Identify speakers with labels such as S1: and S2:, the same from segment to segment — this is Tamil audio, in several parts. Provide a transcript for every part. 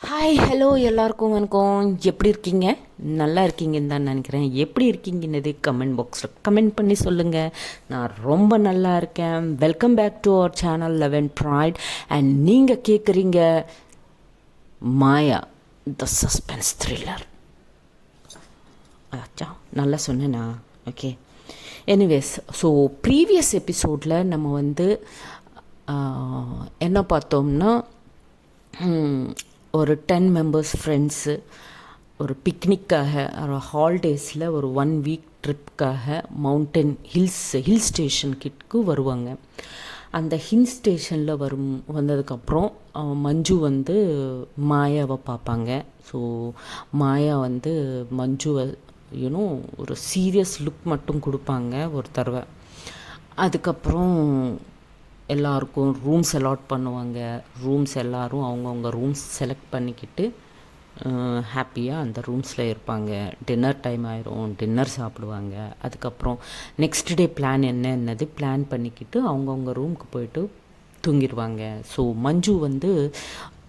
S1: ஹாய் ஹலோ எல்லாருக்கும் வணக்கம். எப்படி இருக்கீங்க? நல்லா இருக்கீங்கன்னு தான் நினைக்கிறேன். எப்படி இருக்கீங்கன்னது கமெண்ட் பாக்ஸில் கமெண்ட் பண்ணி சொல்லுங்கள். நான் ரொம்ப நல்லா இருக்கேன். Welcome back to our channel 11 bright. And நீங்கள் கேட்குறீங்க மாயா த சஸ்பென்ஸ் த்ரில்லர். ஆச்சா, நல்லா சொன்னேண்ணா. ஓகே, எனிவேஸ், ஸோ ப்ரீவியஸ் எபிசோடில் நம்ம என்ன பார்த்தோம்னா, ஒரு 10 மெம்பர்ஸ் ஃப்ரெண்ட்ஸு ஒரு பிக்னிக்காக ஒரு ஹாலிடேஸில் ஒரு 1 வீக் ட்ரிப்புக்காக மவுண்டன் ஹில் ஸ்டேஷன் வருவாங்க. அந்த ஹில் ஸ்டேஷனில் வந்ததுக்கப்புறம் மஞ்சு மாயாவை பார்ப்பாங்க. ஸோ மாயா மஞ்சுவை ஒரு சீரியஸ் லுக் மட்டும் கொடுப்பாங்க ஒரு தடவை. அதுக்கப்புறம் எல்லாருக்கும் ரூம்ஸ் அலாட் பண்ணுவாங்க. ரூம்ஸ் எல்லோரும் அவங்கவுங்க ரூம்ஸ் செலக்ட் பண்ணிக்கிட்டு ஹாப்பியாக அந்த ரூம்ஸில் இருப்பாங்க. டின்னர் டைம் ஆயிரும், டின்னர் சாப்பிடுவாங்க. அதுக்கப்புறம் நெக்ஸ்ட் டே என்னது பிளான் பண்ணிக்கிட்டு அவங்கவுங்க ரூமுக்கு போயிட்டு தூங்கிடுவாங்க. ஸோ மஞ்சு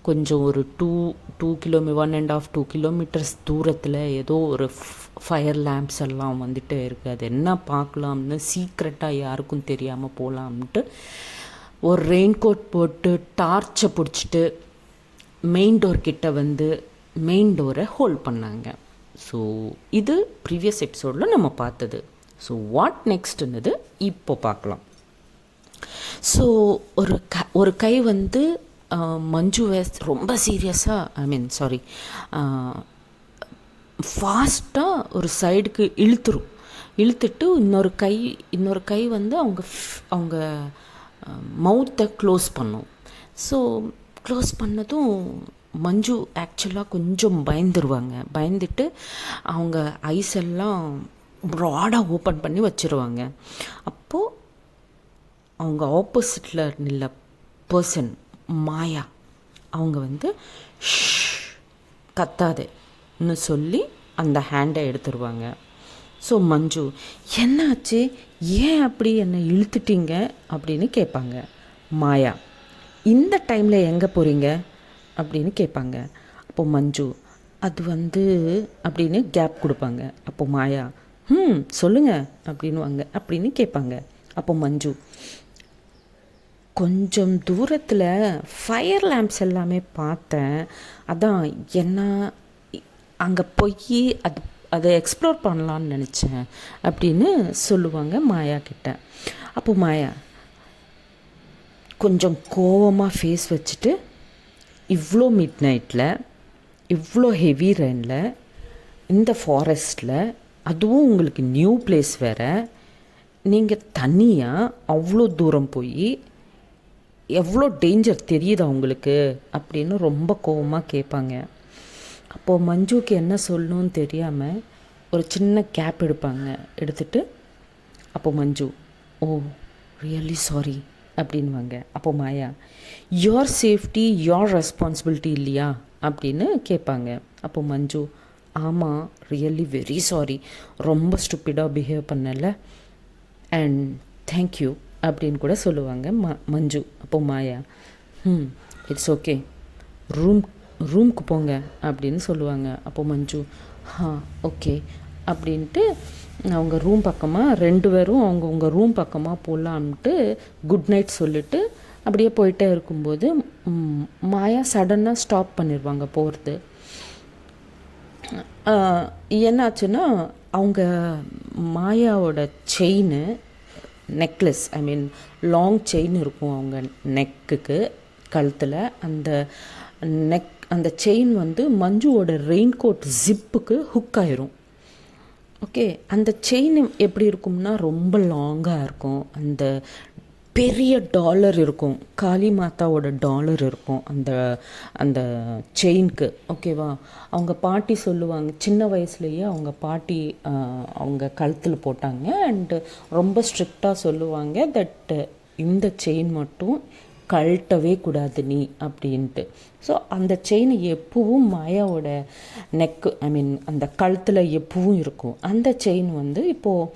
S1: கொஞ்சம் ஒரு 1.5 கிலோமீட்டர்ஸ் தூரத்தில் ஏதோ ஒரு ஃபயர் லேம்ப்ஸ் எல்லாம் இருக்குது. அது என்ன பார்க்கலாம்னு சீக்ரெட்டாக யாருக்கும் தெரியாமல் போகலாம்ட்டு ஒரு ரெயின் கோட் போட்டு டார்ச்சை பிடிச்சிட்டு மெயின் டோர் கிட்ட மெயின் டோரை ஹோல்ட் பண்ணாங்க. ஸோ இது ப்ரீவியஸ் எபிசோடில் நம்ம பார்த்தது. ஸோ வாட் நெக்ஸ்ட்னது இப்போ பார்க்கலாம். ஸோ ஒரு கை மஞ்சுவை ரொம்ப சீரியஸாக ஃபாஸ்ட்டாக ஒரு சைடுக்கு இழுத்துட்டு இன்னொரு கை அவங்க மவுத்தை க்ளோஸ் பண்ணும். ஸோ க்ளோஸ் பண்ணதும் மஞ்சு ஆக்சுவலாக கொஞ்சம் பயந்துட்டு அவங்க ஐஸ் எல்லாம் ப்ராடாக ஓப்பன் பண்ணி வச்சுருவாங்க. அப்போது அவங்க ஆப்போசிட்டில் நில்ல பர்சன் மாயா அவங்க கத்தாதுன்னு சொல்லி அந்த ஹேண்டை எடுத்துருவாங்க. ஸோ மஞ்சு, என்னாச்சு, ஏன் அப்படி என்னை இழுத்துட்டீங்க அப்படின்னு கேட்பாங்க. மாயா, இந்த டைமில் எங்கே போகிறீங்க அப்படின்னு கேட்பாங்க. அப்போது மஞ்சு, அது அப்படின்னு கேப் கொடுப்பாங்க. அப்போது மாயா, சொல்லுங்கள் அப்படின்னு கேட்பாங்க. அப்போ மஞ்சு, கொஞ்சம் தூரத்தில் ஃபயர் லேம்ப்ஸ் எல்லாமே பார்த்தேன், அதான் என்ன அங்கே போய் அதை எக்ஸ்ப்ளோர் பண்ணலான்னு நினச்சேன் அப்படின்னு சொல்லுவாங்க மாயா கிட்ட. அப்போ மாயா கொஞ்சம் கோவமாக ஃபேஸ் வச்சுட்டு, இவ்வளோ மிட் நைட்டில் இவ்வளோ ஹெவி ரெயினில் இந்த ஃபாரஸ்ட்டில், அதுவும் உங்களுக்கு நியூ பிளேஸ் வேறு, நீங்கள் தனியாக அவ்வளோ தூரம் போய் எவ்வளோ டேஞ்சர் தெரியுதா உங்களுக்கு அப்படின்னு ரொம்ப கோவமாக கேட்பாங்க. அப்போது மஞ்சுக்கு என்ன சொல்லணும்னு தெரியாமல் ஒரு சின்ன கேப் எடுத்துட்டு அப்போது மஞ்சு, ஓ ரியலி சாரி அப்படின்வாங்க. அப்போது மாயா, யோர் சேஃப்டி யோர் ரெஸ்பான்சிபிலிட்டி இல்லையா அப்படின்னு கேட்பாங்க. அப்போது மஞ்சு, ஆமாம் ரியலி வெரி சாரி, ரொம்ப ஸ்டூப்பிடாக பிஹேவ் பண்ணல அண்ட் தேங்க்யூ அப்படின்னு கூட சொல்லுவாங்க மஞ்சு. அப்போது மாயா, இட்ஸ் ஓகே, ரூம்க்கு போங்க அப்படின்னு சொல்லுவாங்க. அப்போது மஞ்சு, ஓகே அப்படின்ட்டு அவங்க ரூம் பக்கமாக 2 பேரும் அவங்கவுங்க ரூம் பக்கமாக போகலான்ட்டு குட் நைட் சொல்லிவிட்டு அப்படியே போயிட்டே இருக்கும்போது மாயா சடனாக ஸ்டாப் பண்ணிடுவாங்க போகிறது. என்னாச்சுன்னா, அவங்க மாயாவோட செயின் நெக்லஸ், லாங் செயின் இருக்கும் அவங்க நெக்குக்கு, கழுத்தில். அந்த செயின் மஞ்சுவோட ரெயின் கோட் ஜிப்புக்கு ஹுக் ஆயிரும். ஓகே, அந்த செயின் எப்படி இருக்கும்னா ரொம்ப லாங்காக இருக்கும். அந்த பெரிய டாலர் இருக்கும், காளி மாதாவோட டாலர் இருக்கும் அந்த செயினுக்கு. ஓகேவா, அவங்க பாட்டி சொல்லுவாங்க, சின்ன வயசுலேயே அவங்க பாட்டி அவங்க கழுத்தில் போட்டாங்க. அண்டு ரொம்ப ஸ்ட்ரிக்டாக சொல்லுவாங்க தட் இந்த செயின் மட்டும் கழட்டவே கூடாது நீ அப்படின்ட்டு. ஸோ அந்த செயின் எப்பவும் மாயாவோட நெக்கு அந்த கழுத்தில் எப்பவும் இருக்கும். அந்த செயின் இப்போது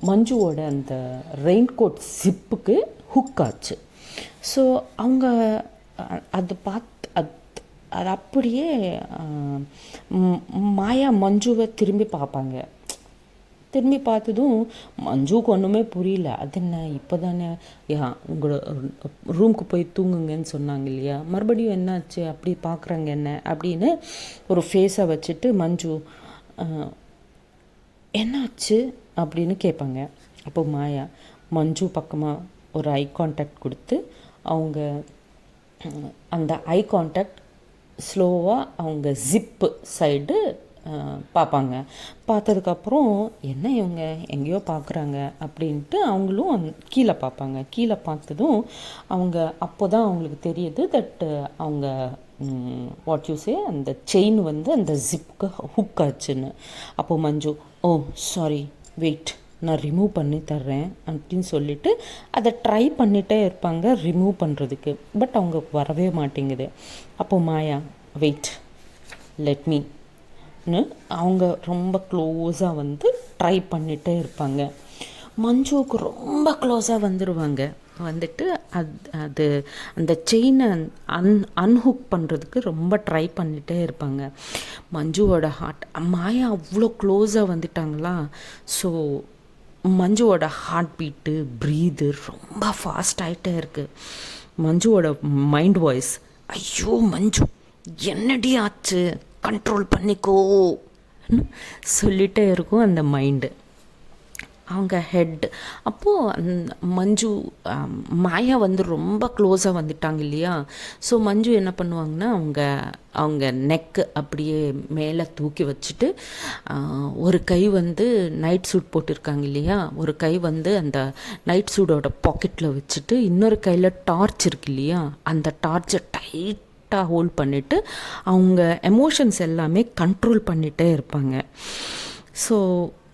S1: மஞ்சுவோட அந்த ரெயின் கோட் ஜிப்புக்கு ஹுக் ஆச்சு. ஸோ அவங்க அது அது அப்படியே மாயா மஞ்சுவை திரும்பி பார்ப்பாங்க. திரும்பி பார்த்ததும் மஞ்சுவுக்கு ஒன்றுமே புரியல. அது என்ன இப்போ தானே உங்களோட ரூமுக்கு போய் தூங்குங்கன்னு சொன்னாங்க இல்லையா, மறுபடியும் என்னாச்சு அப்படி பார்க்குறாங்க என்ன அப்படின்னு ஒரு ஃபேஸை வச்சுட்டு மஞ்சு என்னாச்சு அப்படின்னு கேட்பாங்க. அப்போ மாயா மஞ்சு பக்கமாக ஒரு ஐ கான்டாக்ட் கொடுத்து அவங்க அந்த ஐ கான்டாக்ட் ஸ்லோவாக அவங்க ஜிப்பு சைடு பார்ப்பாங்க. பார்த்ததுக்கப்புறம் என்ன இவங்க எங்கேயோ பார்க்குறாங்க அப்படின்ட்டு அவங்களும் கீழே பார்ப்பாங்க. கீழே பார்த்ததும் அவங்க அப்போ தான் அவங்களுக்கு தெரியுது தட் அவங்க வாட் யூ சே அந்த செயின் வந்து அந்த ஜிப்புக்கு ஹுக் ஆச்சுன்னு. அப்போது மஞ்சு ஓ சாரி வெயிட் நான் ரிமூவ் பண்ணி தர்றேன் அப்படின்னு சொல்லிவிட்டு அதை ட்ரை பண்ணிகிட்டே இருப்பாங்க ரிமூவ் பண்ணுறதுக்கு. பட் அவங்க வரவே மாட்டேங்குது. அப்போது மாயா வெயிட் லெட் மீன்னு அவங்க ரொம்ப க்ளோஸாக வந்து ட்ரை பண்ணிகிட்டே இருப்பாங்க. மஞ்சுவுக்கு ரொம்ப க்ளோஸாக வந்துடுவாங்க. வந்துட்டு அது அந்த செயினை அன்ஹுக் பண்ணுறதுக்கு ரொம்ப ட்ரை பண்ணிகிட்டே இருப்பாங்க. மஞ்சுவோட ஹார்ட் மாயா அவ்வளோ க்ளோஸாக வந்துட்டாங்களா. ஸோ மஞ்சுவோட ஹார்ட் பீட்டு ப்ரீது ரொம்ப ஃபாஸ்ட் ஆகிட்டே இருக்குது. மஞ்சுவோட மைண்ட் வாய்ஸ் ஐயோ மஞ்சு என்னடி ஆச்சு கண்ட்ரோல் பண்ணிக்கோ சொல்லிகிட்டே இருக்கும் அந்த மைண்டு. அவங்க ஹெட் அப்போது மஞ்சு மாயா வந்து ரொம்ப க்ளோஸாக வந்துட்டாங்க இல்லையா. ஸோ மஞ்சு என்ன பண்ணுவாங்கன்னா அவங்க நெக்கு அப்படியே மேலே தூக்கி வச்சுட்டு ஒரு கை வந்து நைட் சூட் போட்டிருக்காங்க இல்லையா, ஒரு கை வந்து அந்த நைட் சூட்டோட பாக்கெட்டில் வச்சுட்டு இன்னொரு கையில் டார்ச் இருக்கு இல்லையா, அந்த டார்ச்சை டைட்டாக ஹோல்ட் பண்ணிவிட்டு அவங்க எமோஷன்ஸ் எல்லாமே கண்ட்ரோல் பண்ணிகிட்டே இருப்பாங்க. ஸோ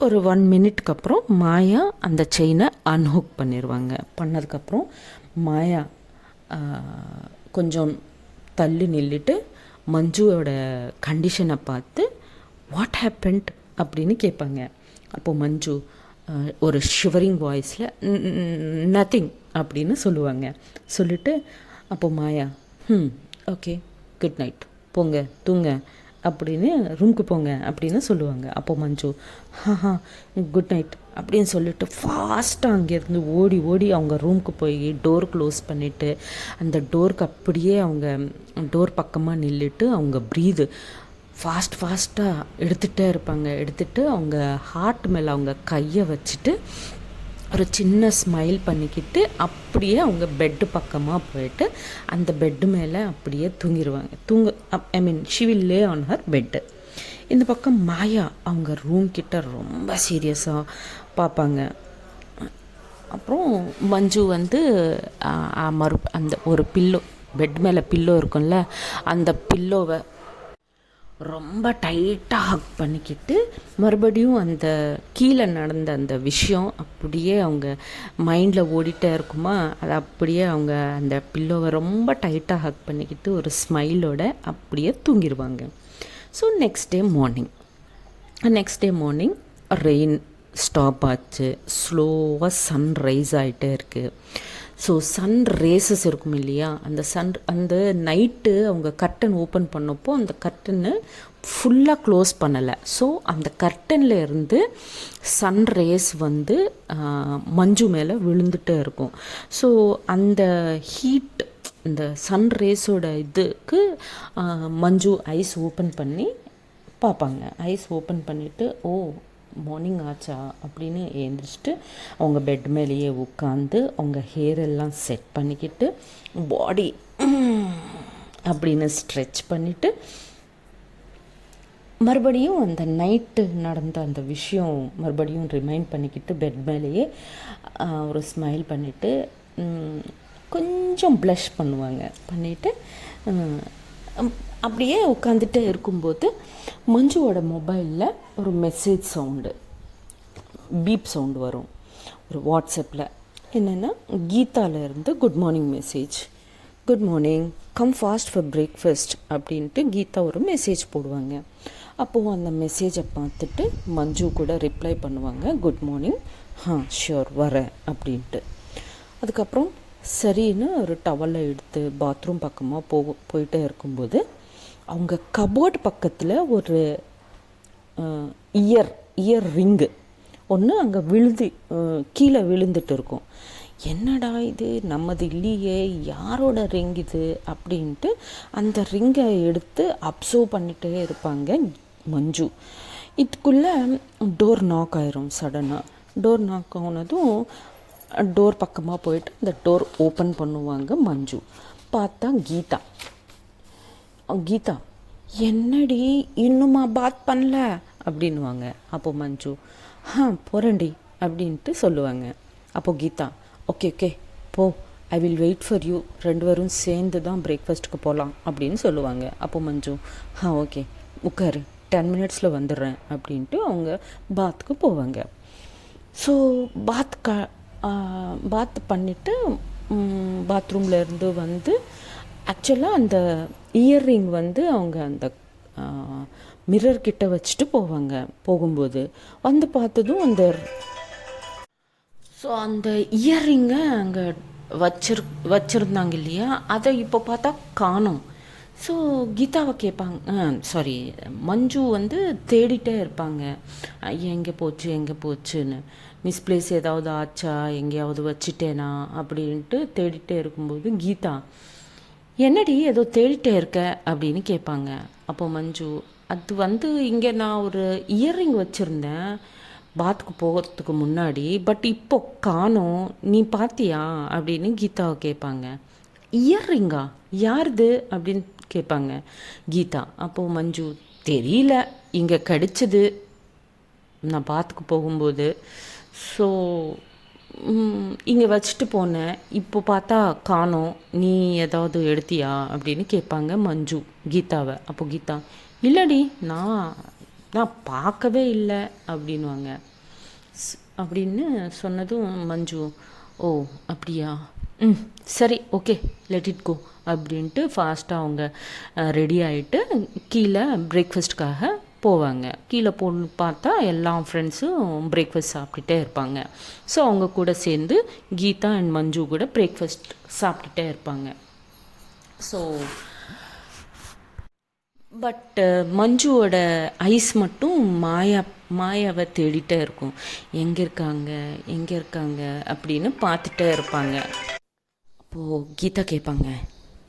S1: ஒரு 1 மினிட்க்கு அப்புறம் மாயா அந்த செயினை அன்ஹுக் பண்ணிடுவாங்க. பண்ணதுக்கப்புறம் மாயா கொஞ்சம் தள்ளி நில்லிட்டு மஞ்சுவோட கண்டிஷனை பார்த்து வாட் ஹேப்பன்ட் அப்படின்னு கேட்பாங்க. அப்போது மஞ்சு ஒரு ஷிவரிங் வாய்ஸில் நத்திங் அப்படின்னு சொல்லுவாங்க. சொல்லிவிட்டு அப்போது மாயா ஓகே குட் நைட் போங்க தூங்க அப்படின்னு ரூமுக்கு போங்க அப்படின்னு சொல்லுவாங்க. அப்போது மஞ்சு குட் நைட் அப்படின்னு சொல்லிட்டு ஃபாஸ்ட்டாக அங்கேருந்து ஓடி ஓடி அவங்க ரூமுக்கு போய் டோர் க்ளோஸ் பண்ணிவிட்டு அந்த டோருக்கு அப்படியே அவங்க டோர் பக்கமாக நில்லிட்டு அவங்க ப்ரீது ஃபாஸ்ட்டாக எடுத்துகிட்டே இருப்பாங்க. எடுத்துகிட்டு அவங்க ஹார்ட் மேலே அவங்க கையை வச்சுட்டு ஒரு சின்ன ஸ்மைல் பண்ணிக்கிட்டு அப்படியே அவங்க பெட்டு பக்கமாக போயிட்டு அந்த பெட்டு மேலே அப்படியே தூங்கிடுவாங்க. I mean she will lay on her bed. இந்த பக்கம் மாயா அவங்க ரூம் கிட்ட ரொம்ப சீரியஸாக பார்ப்பாங்க. அப்புறம் மஞ்சு வந்து அந்த ஒரு பில்லோ பெட் மேலே பில்லோ இருக்கும்ல, அந்த பில்லோவை ரொம்ப டைட்டாக ஹக் பண்ணிக்கிட்டு மறுபடியும் அந்த கீழே நடந்த அந்த விஷயம் அப்படியே அவங்க மைண்டில் ஓடிட்டே இருக்குமா, அது அப்படியே அவங்க அந்த பில்லோவை ரொம்ப டைட்டாக ஹக் பண்ணிக்கிட்டு ஒரு ஸ்மைலோட அப்படியே தூங்கிடுவாங்க. So next day morning rain stop ஆச்சு. ஸ்லோவாக சன் ரைஸ் ஆகிட்டே இருக்குது. ஸோ சன் ரேசஸ் இருக்கும் இல்லையா, அந்த நைட்டு அவங்க கர்டன் ஓப்பன் பண்ணப்போ அந்த கர்டனை ஃபுல்லாக க்ளோஸ் பண்ணலை. ஸோ அந்த கர்டனில் இருந்து சன் ரேஸ் வந்து மஞ்சு மேலே விழுந்துகிட்டே இருக்கும். ஸோ அந்த ஹீட் இந்த சன் ரேஸோட இதுக்கு மஞ்சு ஐஸ் ஓப்பன் பண்ணி பார்ப்பாங்க. ஐஸ் ஓப்பன் பண்ணிவிட்டு மார்னிங் ஆச்சா அப்படின்னு எழுந்திரிச்சிட்டு அவங்க பெட் மேலேயே உட்காந்து அவங்க ஹேர் எல்லாம் செட் பண்ணிக்கிட்டு பாடி அப்படின்னு ஸ்ட்ரெச் பண்ணிவிட்டு மறுபடியும் அந்த நைட்டு நடந்த அந்த விஷயம் மறுபடியும் ரிமைண்ட் பண்ணிக்கிட்டு பெட் மேலேயே ஒரு ஸ்மைல் பண்ணிவிட்டு கொஞ்சம் ப்ளஷ் பண்ணுவாங்க. பண்ணிவிட்டு அப்படியே உட்காந்துட்டே இருக்கும்போது மஞ்சுவோட மொபைலில் ஒரு மெசேஜ் சவுண்டு, பீப் சவுண்டு வரும் ஒரு வாட்ஸ்அப்பில். என்னென்னா கீதாவிலேருந்து good morning message, good morning come fast for breakfast அப்படின்ட்டு கீதா ஒரு மெசேஜ் போடுவாங்க. அப்போது அந்த மெசேஜை பார்த்துட்டு மஞ்சு கூட ரிப்ளை பண்ணுவாங்க குட் மார்னிங், ஷியோர் வரேன் அப்படின்ட்டு. அதுக்கப்புறம் சரின்னு ஒரு டவலை எடுத்து பாத்ரூம் பக்கமாக போயிட்டே இருக்கும்போது அவங்க கபோர்டு பக்கத்தில் ஒரு இயர் ரிங்கு ஒன்று அங்கே கீழே விழுந்துட்டு இருக்கும். என்னடா இது நம்மது இல்லையே, யாரோட ரிங் இது அப்படின்ட்டு அந்த ரிங்கை எடுத்து அப்சர்வ் பண்ணிகிட்டே இருப்பாங்க மஞ்சு. இதுக்குள்ளே டோர் நாக் ஆயிரும். சடனாக டோர் நாக் ஆனதும் டோர் பக்கமாக போயிட்டு அந்த டோர் ஓப்பன் பண்ணுவாங்க மஞ்சு. பார்த்தா கீதா என்னடி இன்னுமா பாத் பண்ணல அப்படின்வாங்க. அப்போ மஞ்சு போகிறேன்டி அப்படின்ட்டு சொல்லுவாங்க. அப்போது கீதா ஓகே போ, I will wait for you, 2 பேரும் சேர்ந்து தான் பிரேக்ஃபாஸ்ட்டுக்கு போகலாம் அப்படின்னு சொல்லுவாங்க. அப்போ மஞ்சு ஓகே உட்காரு, 10 மினிட்ஸில் வந்துடுறேன் அப்படின்ட்டு அவங்க பாத்துக்கு போவாங்க. ஸோ பாத் பண்ணிவிட்டு பாத்ரூமில் இருந்து வந்து ஆக்சுவலாக அந்த இயர்ரிங் வந்து அவங்க அந்த மிரர் கிட்ட வச்சுட்டு போகும்போது வந்து பார்த்ததும் அந்த இயர்ரிங்கை அங்கே வச்சுருந்தாங்க இல்லையா, அதை இப்போ பார்த்தா காணோம். ஸோ கீதாவை கேட்பாங்க, சாரி மஞ்சு வந்து தேடிட்டே இருப்பாங்க, எங்கே போச்சுன்னு, மிஸ்பிளேஸ் ஏதாவது ஆச்சா, எங்கேயாவது வச்சுட்டேனா அப்படின்ட்டு தேடிட்டே இருக்கும்போது கீதா என்னடி ஏதோ தேடிட்டே இருக்க அப்படின்னு கேட்பாங்க. அப்போ மஞ்சு அது வந்து இங்கே நான் ஒரு இயர்ரிங் வச்சுருந்தேன் பாத்துக்கு போகிறதுக்கு முன்னாடி, பட் இப்போ காணோம், நீ பார்த்தியா அப்படின்னு கீதாவை கேட்பாங்க. இயர்ரிங்கா யாருது அப்படின்னு கேட்பாங்க கீதா. அப்போது மஞ்சு தெரியல, இங்கே கடிச்சது நான் பாத்துக்கு போகும்போது, ஸோ இங்கே வச்சுட்டு போனேன், இப்போ பார்த்தா காணோம், நீ ஏதாவது எடுத்தியா அப்படின்னு கேட்பாங்க மஞ்சு கீதாவை. அப்போ கீதா இல்லடி நான் பார்க்கவே இல்லை அப்படின்வாங்க. அப்படின்னு சொன்னதும் மஞ்சு ஓ அப்படியா, சரி ஓகே லெட் இட் கோ அப்படின்ட்டு ஃபாஸ்ட்டாக அவங்க ரெடி ஆகிட்டு கீழே பிரேக்ஃபாஸ்ட்டுக்காக போவாங்க. கீழே பார்த்தா எல்லா ஃப்ரெண்ட்ஸும் பிரேக்ஃபாஸ்ட் சாப்பிட்டுட்டே இருப்பாங்க. ஸோ அவங்க கூட சேர்ந்து கீதா அண்ட் மஞ்சு கூட பிரேக்ஃபாஸ்ட் சாப்பிட்டுட்டே இருப்பாங்க. ஸோ பட் மஞ்சுவோட ஐஸ் மட்டும் மாயாவை தேடிட்டே இருக்கும். எங்கே இருக்காங்க அப்படின்னு பார்த்துட்டே இருப்பாங்க. அப்போது கீதா கேட்பாங்க,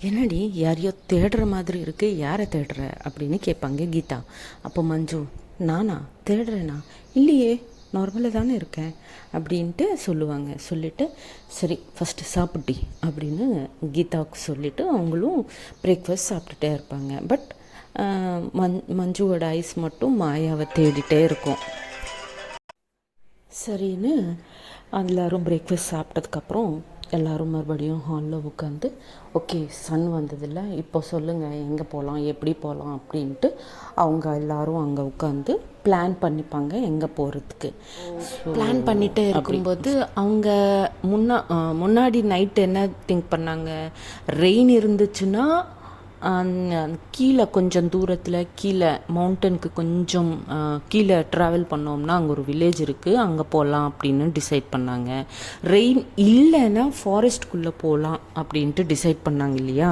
S1: என்னடி யாரையோ தேடுற மாதிரி இருக்குது, யாரை தேடுற அப்படின்னு கேட்பாங்க கீதா. அப்போ மஞ்சு நானா தேடுறேனா, இல்லையே நார்மலாக தானே இருக்கேன் அப்படின்ட்டு சொல்லுவாங்க. சொல்லிவிட்டு சரி ஃபஸ்ட்டு சாப்பிட்டி அப்படின்னு கீதாவுக்கு சொல்லிவிட்டு அவங்களும் பிரேக்ஃபாஸ்ட் சாப்பிட்டுட்டே இருப்பாங்க. பட் மஞ்சுவோட ஐஸ் மட்டும் மாயாவை தேடிட்டே இருக்கும். சரின்னு எல்லோரும் பிரேக்ஃபாஸ்ட் சாப்பிட்டதுக்கப்புறம் எல்லோரும் மறுபடியும் ஹாலில் உட்காந்து ஓகே சன் வந்ததில்ல, இப்போ சொல்லுங்கள் எங்கே போகலாம் எப்படி போகலாம் அப்படின்ட்டு அவங்க எல்லோரும் அங்கே உட்காந்து பிளான் பண்ணிப்பாங்க எங்கே போகிறதுக்கு. பிளான் பண்ணிகிட்டே இருக்கும்போது அவங்க முன்னாடி நைட்டு என்ன திங்க் பண்ணாங்க, ரெயின் இருந்துச்சுன்னா கீழே கொஞ்சம் தூரத்தில் கீழே மவுண்டனுக்கு கொஞ்சம் கீழே ட்ராவல் பண்ணோம்னா அங்கே ஒரு வில்லேஜ் இருக்குது, அங்கே போகலாம் அப்படின்னு டிசைட் பண்ணாங்க. ரெயின் இல்லைன்னா ஃபாரஸ்ட்குள்ளே போகலாம் அப்படின்ட்டு டிசைட் பண்ணாங்க இல்லையா.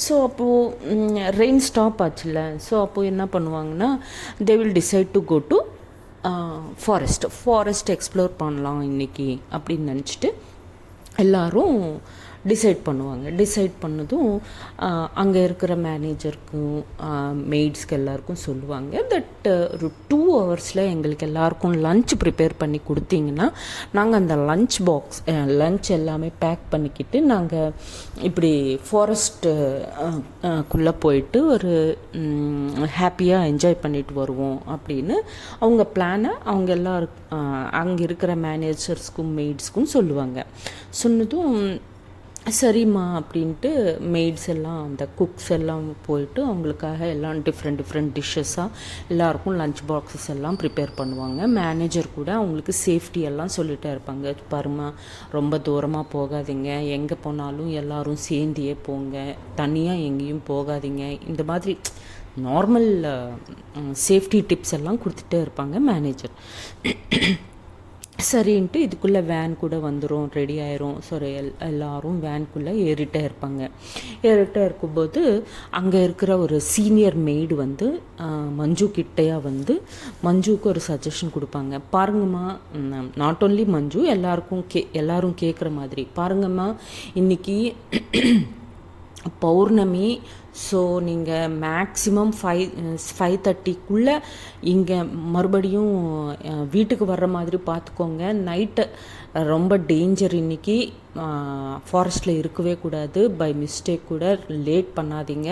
S1: ஸோ அப்போது ரெயின் ஸ்டாப் ஆச்சுல்ல, ஸோ அப்போது என்ன பண்ணுவாங்கன்னா they will decide to go to forest explore பண்ணலாம் இன்றைக்கி அப்படின்னு நினச்சிட்டு எல்லோரும் டிசைட் பண்ணுவாங்க. டிசைட் பண்ணதும் அங்கே இருக்கிற மேனேஜருக்கும் மெய்ட்ஸ்க்கு எல்லாருக்கும் சொல்லுவாங்க தட் ஒரு 2 ஹவர்ஸில் எங்களுக்கு எல்லாருக்கும் லன்ச் ப்ரிப்பேர் பண்ணி கொடுத்தீங்கன்னா நாங்கள் அந்த லன்ச் எல்லாமே பேக் பண்ணிக்கிட்டு நாங்கள் இப்படி ஃபாரஸ்ட்டுக்குள்ளே போயிட்டு ஒரு ஹாப்பியாக என்ஜாய் பண்ணிட்டு வருவோம் அப்படின்னு அவங்க பிளானை அவங்க அங்கே இருக்கிற மேனேஜர்ஸ்க்கும் மெய்ட்ஸ்க்கும் சொல்லுவாங்க. சொன்னதும் சரிம்மா அப்படின்ட்டு மெய்ட்ஸ் எல்லாம் அந்த குக்ஸ் எல்லாம் போயிட்டு அவங்களுக்காக எல்லாம் டிஃப்ரெண்ட் டிஷ்ஷஸாக எல்லாருக்கும் லன்ச் பாக்ஸஸ் எல்லாம் ப்ரிப்பேர் பண்ணுவாங்க. மேனேஜர் கூட அவங்களுக்கு சேஃப்டி எல்லாம் சொல்லிகிட்டே இருப்பாங்க, பாருமா ரொம்ப தூரமாக போகாதீங்க, எங்கே போனாலும் எல்லோரும் சேர்ந்தியே போங்க, தனியாக எங்கேயும் போகாதீங்க, இந்த மாதிரி நார்மல் சேஃப்டி டிப்ஸ் எல்லாம் கொடுத்துட்டே இருப்பாங்க மேனேஜர். சரின்ட்டு இதுக்குள்ளே வேன் கூட வந்துடும், ரெடி ஆயிரும். ஸோ எல்லோரும் வேனுக்குள்ளே ஏறிட்டே இருப்பாங்க. ஏறிட்டே இருக்கும்போது அங்கே இருக்கிற ஒரு சீனியர் மெய்டு வந்து மஞ்சு கிட்டையா வந்து மஞ்சுவுக்கு ஒரு சஜஷன் கொடுப்பாங்க. பாருங்கம்மா, நாட் ஓன்லி மஞ்சு, எல்லாரும் கேட்குற மாதிரி, பாருங்கம்மா இன்றைக்கி பௌர்ணமி. ஸோ நீங்கள் மேக்ஸிமம் 5:30க்குள்ளே இங்கே மறுபடியும் வீட்டுக்கு வர்ற மாதிரி பார்த்துக்கோங்க. நைட்டு ரொம்ப டேஞ்சர், இன்றைக்கி ஃபாரஸ்ட்டில் இருக்கவே கூடாது. பை மிஸ்டேக் கூட லேட் பண்ணாதீங்க.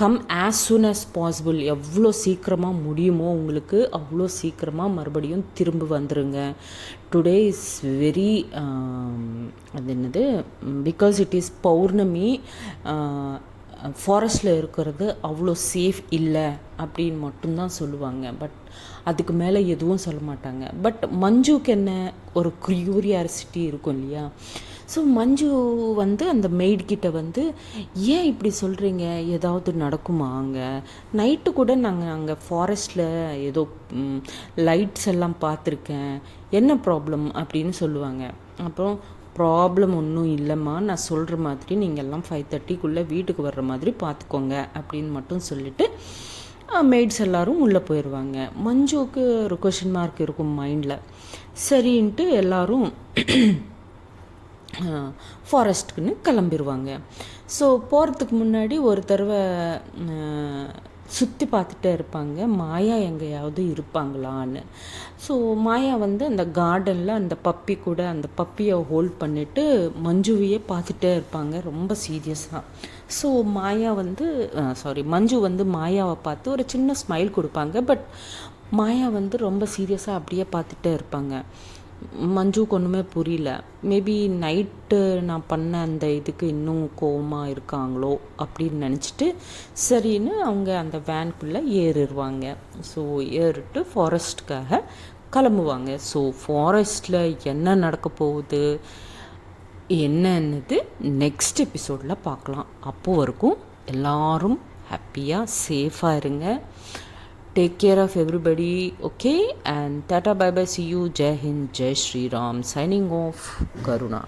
S1: Come as soon as possible, எவ்வளோ சீக்கிரமாக முடியுமோ உங்களுக்கு அவ்வளோ சீக்கிரமாக மறுபடியும் திரும்ப வந்துடுங்க. டுடே இஸ் வெரி அது என்னது, பிகாஸ் இட் இஸ் பௌர்ணமி, ஃபாரஸ்ட்டில் இருக்கிறது அவ்வளோ சேஃப் இல்லை அப்படின்னு மட்டும்தான் சொல்லுவாங்க. பட் அதுக்கு மேலே எதுவும் சொல்ல மாட்டாங்க. பட் மஞ்சுக்கு என்ன ஒரு க்யூரியாசிட்டி இருக்கும் இல்லையா? ஸோ மஞ்சு வந்து அந்த மெய்ட்கிட்ட வந்து, ஏன் இப்படி சொல்கிறீங்க, ஏதாவது நடக்குமா அங்கே? நைட்டு கூட நாங்கள் அங்கே ஃபாரஸ்ட்டில் ஏதோ லைட்ஸ் எல்லாம் பார்த்துருக்கேன், என்ன ப்ராப்ளம் அப்படின்னு சொல்லுவாங்க. அப்புறம் ப்ராப்ளம் ஒன்றும் இல்லைம்மா, நான் சொல்கிற மாதிரி நீங்கள் எல்லாம் 5:30க்குள்ளே வீட்டுக்கு வர்ற மாதிரி பார்த்துக்கோங்க அப்படின்னு மட்டும் சொல்லிவிட்டு மெய்ட்ஸ் எல்லோரும் உள்ளே போயிடுவாங்க. மஞ்சுவுக்கு ஒரு கொஷின் மார்க் இருக்கும் மைண்டில். சரின்ட்டு எல்லோரும் ஃபாரஸ்ட்டுக்குன்னு கிளம்பிடுவாங்க. ஸோ போகிறதுக்கு முன்னாடி ஒரு தடவை சுற்றி பார்த்துட்டே இருப்பாங்க, மாயா எங்கேயாவது இருப்பாங்களான்னு. ஸோ மாயா வந்து அந்த கார்டனில் அந்த பப்பி கூட, அந்த பப்பியை ஹோல்ட் பண்ணிவிட்டு மஞ்சுவையே பார்த்துட்டே இருப்பாங்க ரொம்ப சீரியஸாக. ஸோ மாயா வந்து மஞ்சு வந்து மாயாவை பார்த்து ஒரு சின்ன ஸ்மைல் கொடுப்பாங்க. பட் மாயா வந்து ரொம்ப சீரியஸாக அப்படியே பார்த்துட்டே இருப்பாங்க. மஞ்சுக்கு ஒன்றுமே புரியல. மேபி நைட்டு நான் பண்ண அந்த இதுக்கு இன்னும் கோவமாக இருக்காங்களோ அப்படின்னு நினச்சிட்டு சரின்னு அவங்க அந்த வேனுக்குள்ளே ஏறிடுவாங்க. ஸோ ஏறிட்டு ஃபாரஸ்ட்டுக்காக கிளம்புவாங்க. ஸோ ஃபாரஸ்ட்டில் என்ன நடக்க போகுது என்னன்னது நெக்ஸ்ட் எபிசோடில் பார்க்கலாம். அப்போது வரைக்கும் எல்லோரும் ஹாப்பியாக சேஃபாக இருங்க. Take care of everybody, okay? And tata bye bye, see you, Jai Hind, Jai Shri Ram. Signing off, Karuna.